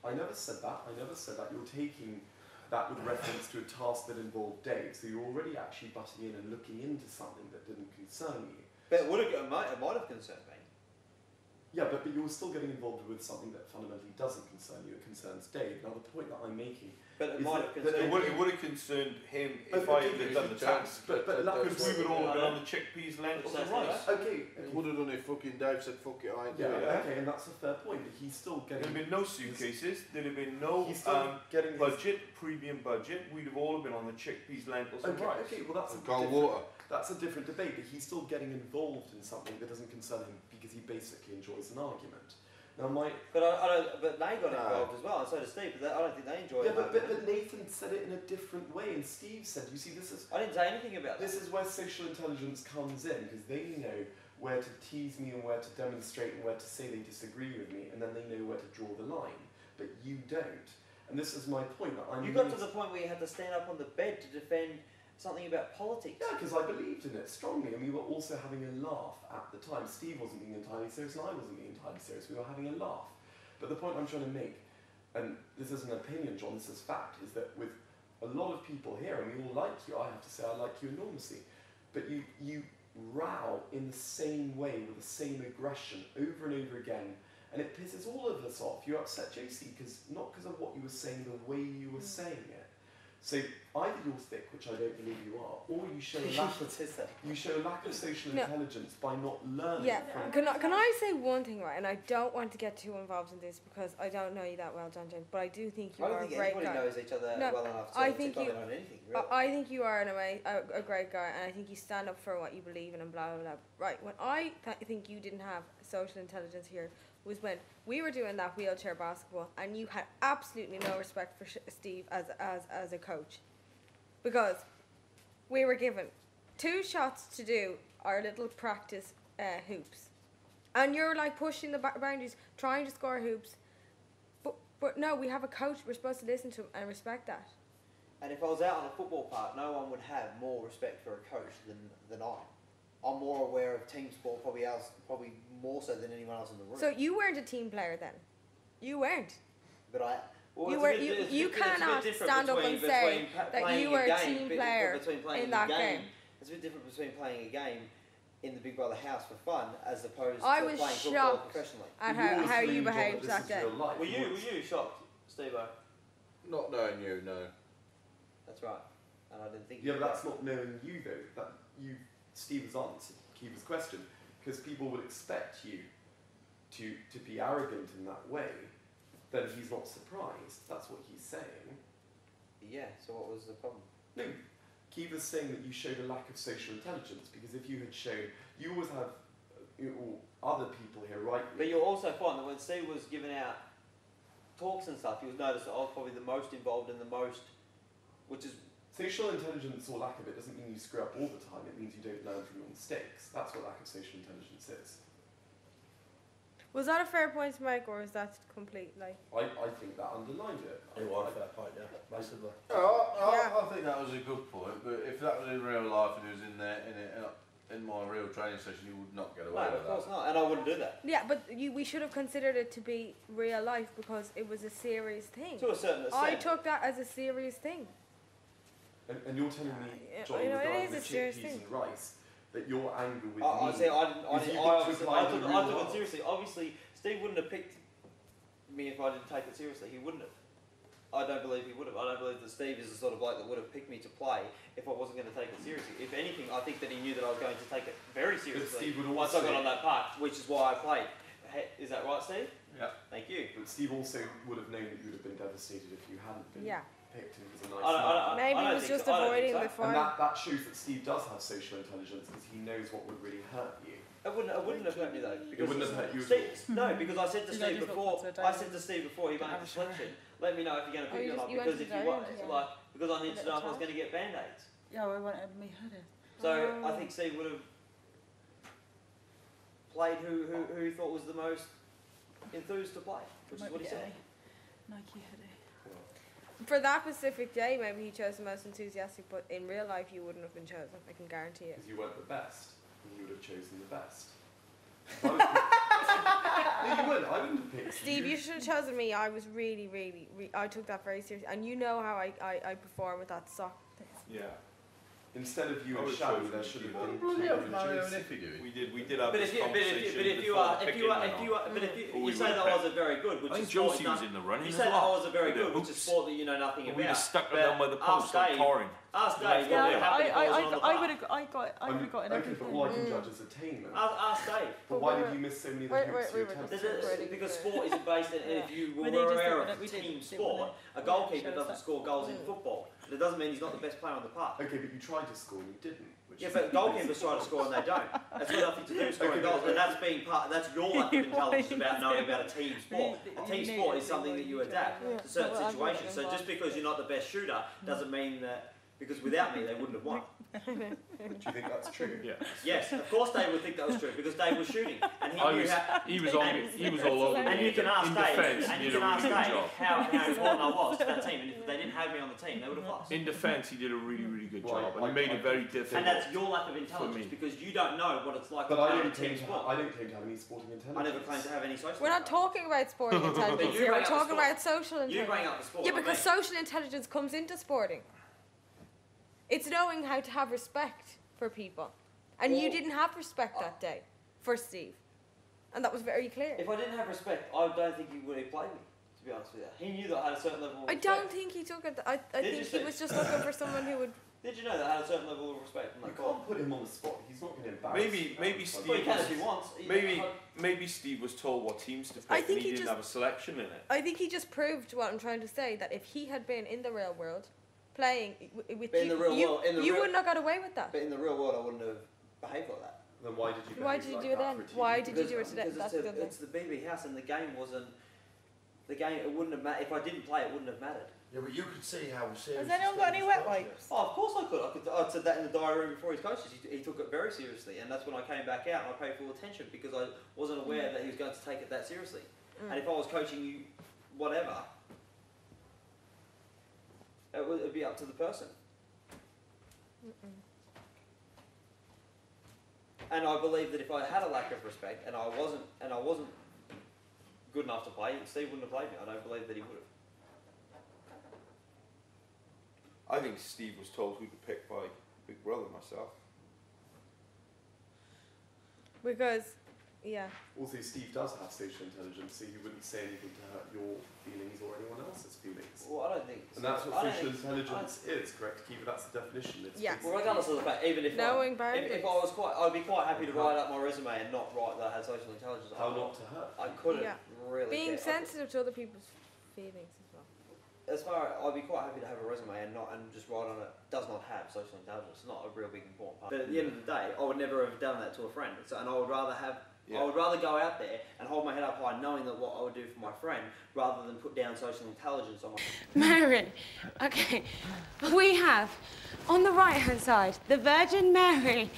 I never said that. I never said that. You're taking that with reference to a task that involved Dave, so you're already actually butting in and looking into something that didn't concern you. But it might have concerned me. Yeah, but you're still getting involved with something that fundamentally doesn't concern you. It concerns Dave. Now, the point that I'm making. But it might have concerned. It would have concerned him if I had done the task. But because we would all have been on the chickpeas, lentils, and rice. Okay. It would have done it. Fucking Dave said, "Fuck it, I ain't doing it." Okay, and that's a fair point. But he's still getting. There'd have been no suitcases. There'd have been no getting premium budget. We'd have all been on the chickpeas, lentils, and rice. Okay, well that's cold water. That's a different debate. But he's still getting involved in something that doesn't concern him because he basically enjoys an argument. Now But they got involved as well, and so did Steve. But I don't think they enjoyed it. But Nathan said it in a different way, and Steve said, "You see, this is." I didn't say anything about this. This is where social intelligence comes in, because they know where to tease me and where to demonstrate and where to say they disagree with me, and then they know where to draw the line. But you don't, and this is my point. That I'm. You got to the point where you had to stand up on the bed to defend something about politics. Yeah, because I believed in it strongly, and we were also having a laugh at the time. Steve wasn't being entirely serious, and I wasn't being entirely serious. We were having a laugh. But the point I'm trying to make, and this isn't an opinion, John, this is fact, is that with a lot of people here, and we all like you, I have to say I like you enormously, but you row in the same way, with the same aggression, over and over again, and it pisses all of us off. You upset JC, not because of what you were saying, the way you were saying it. So either you're thick, which I don't believe you are, or you show a lack of social intelligence by not learning. Yeah, can I say one thing, right? And I don't want to get too involved in this because I don't know you that well, John James, but I do think you are a great guy. I don't think anybody knows each other well enough to comment on anything, really. I think you are a great guy, and I think you stand up for what you believe in and blah, blah, blah. Right, when I think you didn't have social intelligence here was when we were doing that wheelchair basketball and you had absolutely no respect for Steve as a coach, because we were given 2 shots to do our little practice hoops, and you're like pushing the boundaries, trying to score hoops, but no, we have a coach, we're supposed to listen to him and respect that. And if I was out on a football park, no one would have more respect for a coach than I. I'm more aware of team sport, probably more so than anyone else in the room. So you weren't a team player then? You weren't. But you cannot stand up and say that you were a team player in that game. It's a bit different between playing a game in the Big Brother house for fun as opposed to playing football professionally. At how you behaved that day. Were you shocked, Steve-O? Not knowing you, no. That's right. And I didn't think. Yeah, but that's not knowing you though. Steve has answered Kiva's question, because people would expect you to be arrogant in that way, then he's not surprised. That's what he's saying. Yeah, so what was the problem? No, Kiva's saying that you showed a lack of social intelligence, because if you had shown, you always have other people here, right? But you'll also find that when Steve was giving out talks and stuff, you'll notice that I was probably the most involved in the most, which is... Social intelligence or lack of it doesn't mean you screw up all the time, it means you don't learn from your mistakes. That's what lack of social intelligence is. Was that a fair point to make, or is that complete, like... I think that underlined it. It was a fair point, yeah, massively. I think that was a good point, but if that was in real life and he was in my real training session, you would not get away with that. No, of course not, and I wouldn't do that. Yeah, but we should have considered it to be real life because it was a serious thing. To a certain extent. I took that as a serious thing. And you're telling me, John, regarding the chickpeas and rice, that your anger with me... I took it seriously. Obviously, Steve wouldn't have picked me if I didn't take it seriously. He wouldn't have. I don't believe he would have. I don't believe that Steve is the sort of bloke that would have picked me to play if I wasn't going to take it seriously. If anything, I think that he knew that I was going to take it very seriously once I got on that park, which is why I played. Hey, is that right, Steve? Yeah. Thank you. But Steve also would have known that you would have been devastated if you hadn't been. Yeah. Picked him as a nice man. Maybe he was just avoiding the fun. And that shows that Steve does have social intelligence, because he knows what would really hurt you. It wouldn't have hurt me though. It wouldn't have hurt you No, because I said to Steve before. He made the selection. Let me know if you're going to pick me or not, because if you want, because I need to know if I was going to get band-aids. Yeah, I wanted me head it. So I think Steve would have played who he thought was the most enthused to play, which is what he said. Nike headache. For that specific day, maybe he chose the most enthusiastic, but in real life you wouldn't have been chosen, I can guarantee it. Because you weren't the best, and you would have chosen the best. you wouldn't. I wouldn't have picked Steve, you should have chosen me. I was really, I took that very seriously. And you know how I perform with that sock. Yeah. Instead of you I and would Shabby, choose there you. should have What been bloody two hell and Mario and Josie. Iffy doing? We did have But this if you, conversation but if you before are, the if picking you are, went if on. you are, but if you, Or you we say were that I picked. wasn't very good, which I think is sport Josie is was not- in the running You as say that I well. wasn't very With the good, which is hoops. sport that you know nothing We'd about. have stuck them But down by the post like Dave- Corin. Ask Dave Yeah, whether how many balls on the I park. would have, I would have gotten Okay, everything. but all I can judge is attainment. Ask Dave. But why did you miss so many of the Wait, hoops we you were attempted? just- Because sport is based on, if you were But they just aware think that of we team didn't see sport, what a they- goalkeeper shows doesn't that. score goals in football. That doesn't mean he's not the best player on the park. Okay, but you tried to score and you didn't. Which Yeah, is but goalkeepers try to score and they don't. That's got nothing to do with scoring Okay, goals, but- and that's being part. That's your lack of intelligence about knowing about a team sport. A You team need sport to is do something what that you you adapt do. to certain Yeah. situations. So just because you're not the best shooter doesn't mean that because without me they wouldn't have won. Do you think that's true? Yeah. Yes, of course Dave would think that was true because Dave was shooting and he I knew was, how. he was all over me. And you can ask in Dave, defence, and he you did can a ask really good Dave job. how important I was to that team, and if they didn't have me on the team, they would have lost. In defence, he did a really good Well, job, and he made it very difficult. And that's your lack of me. intelligence because you don't know what it's like But to I play a don't team claim to sport. I don't claim to have any sporting intelligence. I never claimed to have any social. We're not talking about sporting intelligence But you here. bring We're up the talking sport. about social You intelligence. bring up the sport. Yeah, not because me. social intelligence comes into sporting. It's knowing how to have respect for people. And you Well, didn't have respect that day for Steve. And that was very clear. If I didn't have respect, I don't think he would have played me. To be honest with you, he knew that I had a certain level of I respect. don't think he took it. I Did think you he say- was just looking for someone who would. Did you know that I had a certain level of respect? You And can't put him on the spot. He's not going to embarrass Maybe you. maybe well, Steve he can was, if he wants. maybe Steve was told what teams to pick I and think he he didn't just- have a selection in it. I think he just proved what I'm trying to say, that if he had been in the real world, playing with But in you, the real you, world- in the you real- wouldn't have got away with that. But in the real world, I wouldn't have behaved like that. Then why did you? Why behave did you like do it that then? for a TV? Why did you Because- do it today? Because That's it's, the thing. it's the BB house, and the game wasn't. The game, it wouldn't have mattered. If I didn't play, it wouldn't have mattered. Yeah, but you could see how serious. Has anyone got any wet wipes? Oh, of course I could. I said that in the diary room before his coaches. He took it very seriously, and that's when I came back out and I paid full attention because I wasn't aware that he was going to take it that seriously. And if I was coaching you, whatever, it'd be up to the person. And I believe that if I had a lack of respect and I wasn't good enough to play, Steve wouldn't have played me. I don't believe that he would have. I think Steve was told who to pick by Big Brother myself. Because, yeah. Also, Steve does have social intelligence, so he wouldn't say anything to hurt your feelings or anyone else's feelings. Well, I don't think. And that's what I don't social think- intelligence is, correct, Kiva? That's the definition. It's Yeah. Well, regardless of the fact, even if Knowing if boundaries. I was I'd be quite happy to write up my resume and not write that I had social intelligence. how not to hurt. I couldn't Yeah. really. Being care. sensitive to other people's feelings as well. As far as I'd be quite happy to have a resume and just write on it does not have social intelligence. It's not a real big important part. But at the end of the day, I would never have done that to a friend. So, and I would rather have. Yeah. I would rather go out there and hold my head up high, knowing that what I would do for my friend, rather than put down social intelligence on my. Mary. Okay. We have on the right hand side the Virgin Mary.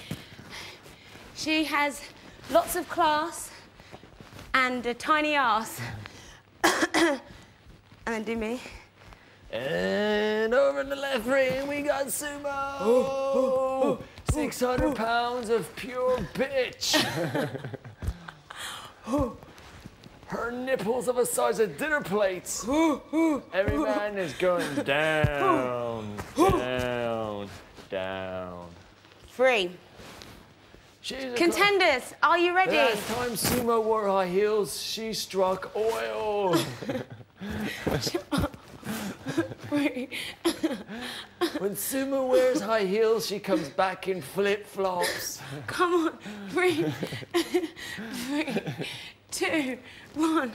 She has lots of class and a tiny ass. And then do me. And over in the left ring, we got Sumo. 600 pounds of pure bitch. Her nipples are the size of dinner plates. Every man is going down, down, down. 3. She's a Contenders, are you The ready? last time Sumo wore high heels, she struck oil. When Sumo wears high heels, she comes back in flip-flops. Come on. 3, 2, 1.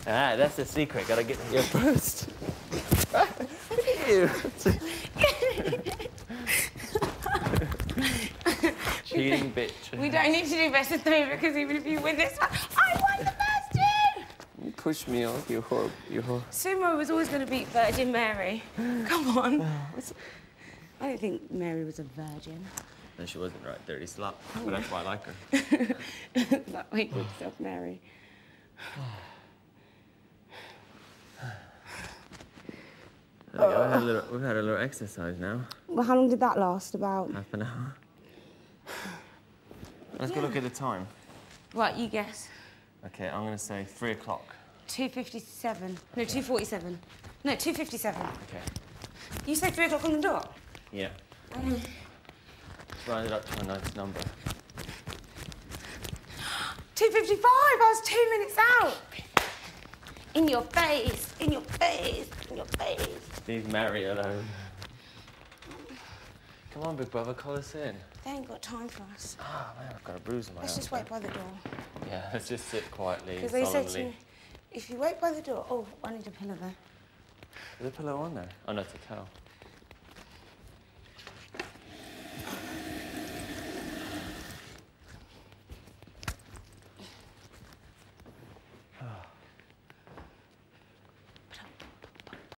Ah, that's the secret. Gotta get here first. Ew. Cheating bitch. We don't need to do best of 3 because even if you win this one, I won the first two. You push me off, you whore. Sumo was always going to beat Virgin Mary. Come on. I don't think Mary was a virgin. No, she wasn't right. Dirty slut. But that's why I like her. That way picks up Mary. We've had a little exercise now. Well, how long did that last? About. Half an hour. Let's go look at the time. Right, you guess. Okay, I'm gonna say 3 o'clock. 2:57. No, 2:47. No, 2:57. Okay. You say 3 o'clock on the dot? Yeah. Round it up to a nice number. 2:55. I was 2 minutes out. In your face. In your face. In your face. Leave Mary alone. Come on, big brother, call us in. They ain't got time for us. Ah, man, I've got a bruise on my arm. Let's just wait by the door. Yeah, let's just sit quietly, Because they said to solemnly. me, if you wait by the door... Oh, I need a pillow there. There's a pillow on there. Oh, no, it's a towel.